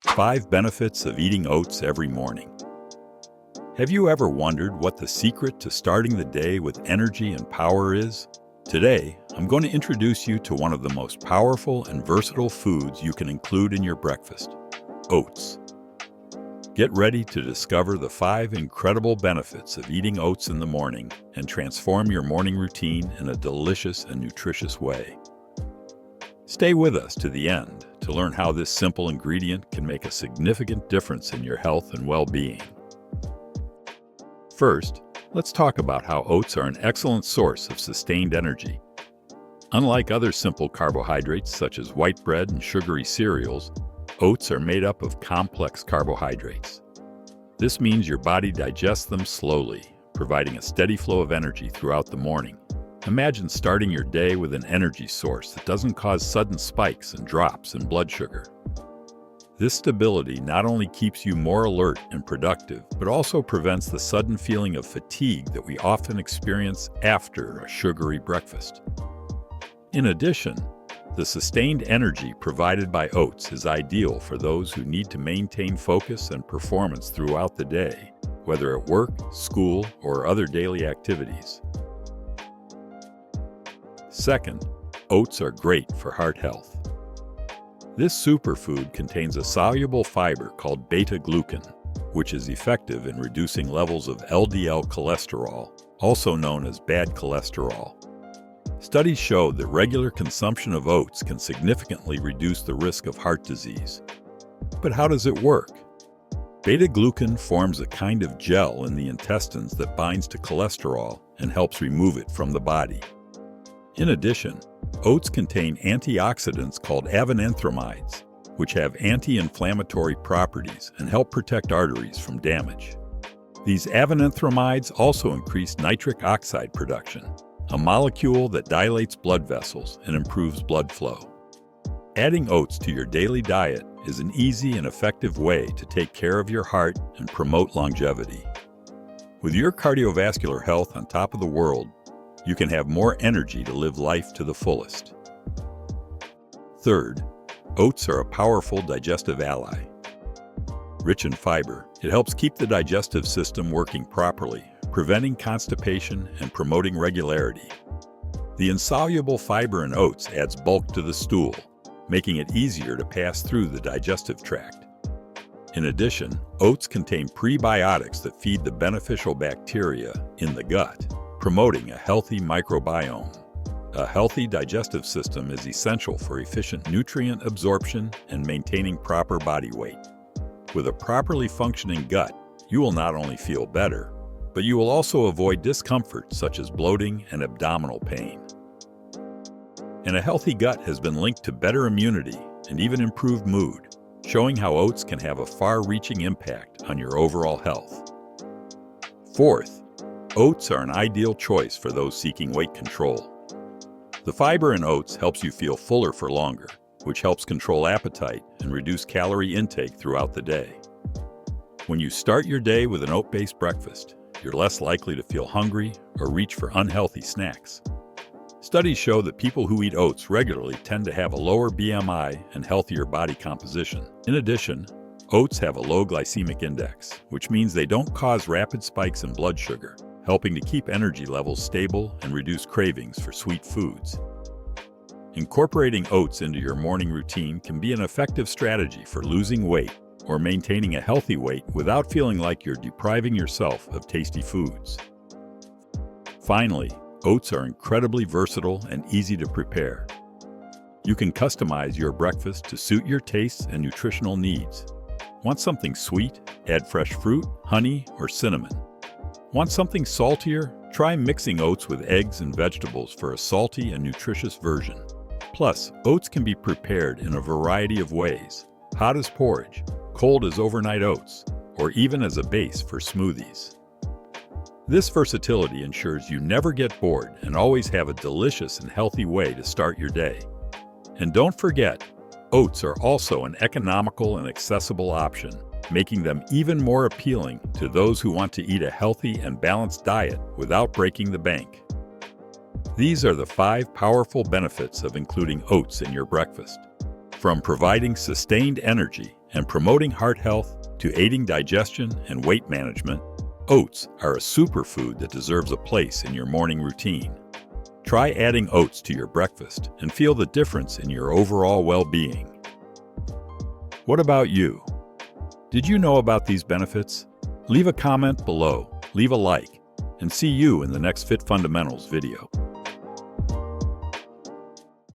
5 benefits of eating oats every morning. Have you ever wondered what the secret to starting the day with energy and power is? Today, I'm going to introduce you to one of the most powerful and versatile foods you can include in your breakfast: oats. Get ready to discover the 5 incredible benefits of eating oats in the morning and transform your morning routine in a delicious and nutritious way. Stay with us to the end to learn how this simple ingredient can make a significant difference in your health and well-being. First, let's talk about how oats are an excellent source of sustained energy. Unlike other simple carbohydrates such as white bread and sugary cereals, oats are made up of complex carbohydrates. This means your body digests them slowly, providing a steady flow of energy throughout the morning. Imagine starting your day with an energy source that doesn't cause sudden spikes and drops in blood sugar. This stability not only keeps you more alert and productive, but also prevents the sudden feeling of fatigue that we often experience after a sugary breakfast. In addition, the sustained energy provided by oats is ideal for those who need to maintain focus and performance throughout the day, whether at work, school, or other daily activities. Second, oats are great for heart health. This superfood contains a soluble fiber called beta-glucan, which is effective in reducing levels of LDL cholesterol, also known as bad cholesterol. Studies show that regular consumption of oats can significantly reduce the risk of heart disease. But how does it work? Beta-glucan forms a kind of gel in the intestines that binds to cholesterol and helps remove it from the body. In addition, oats contain antioxidants called avenanthramides, which have anti-inflammatory properties and help protect arteries from damage. These avenanthramides also increase nitric oxide production, a molecule that dilates blood vessels and improves blood flow. Adding oats to your daily diet is an easy and effective way to take care of your heart and promote longevity. With your cardiovascular health on top of the world, you can have more energy to live life to the fullest. Third, oats are a powerful digestive ally. Rich in fiber, it helps keep the digestive system working properly, preventing constipation and promoting regularity. The insoluble fiber in oats adds bulk to the stool, making it easier to pass through the digestive tract. In addition, oats contain prebiotics that feed the beneficial bacteria in the gut, promoting a healthy microbiome. A healthy digestive system is essential for efficient nutrient absorption and maintaining proper body weight. With a properly functioning gut, you will not only feel better, but you will also avoid discomfort such as bloating and abdominal pain. And a healthy gut has been linked to better immunity and even improved mood, showing how oats can have a far-reaching impact on your overall health. Fourth, oats are an ideal choice for those seeking weight control. The fiber in oats helps you feel fuller for longer, which helps control appetite and reduce calorie intake throughout the day. When you start your day with an oat-based breakfast, you're less likely to feel hungry or reach for unhealthy snacks. Studies show that people who eat oats regularly tend to have a lower BMI and healthier body composition. In addition, oats have a low glycemic index, which means they don't cause rapid spikes in blood sugar, helping to keep energy levels stable and reduce cravings for sweet foods. Incorporating oats into your morning routine can be an effective strategy for losing weight or maintaining a healthy weight without feeling like you're depriving yourself of tasty foods. Finally, oats are incredibly versatile and easy to prepare. You can customize your breakfast to suit your tastes and nutritional needs. Want something sweet? Add fresh fruit, honey, or cinnamon. Want something saltier? Try mixing oats with eggs and vegetables for a salty and nutritious version. Plus, oats can be prepared in a variety of ways: hot as porridge, cold as overnight oats, or even as a base for smoothies. This versatility ensures you never get bored and always have a delicious and healthy way to start your day. And don't forget, oats are also an economical and accessible option, making them even more appealing to those who want to eat a healthy and balanced diet without breaking the bank. These are the 5 powerful benefits of including oats in your breakfast. From providing sustained energy and promoting heart health to aiding digestion and weight management, oats are a superfood that deserves a place in your morning routine. Try adding oats to your breakfast and feel the difference in your overall well-being. What about you? Did you know about these benefits? Leave a comment below, leave a like, and see you in the next Fit Fundamentals video.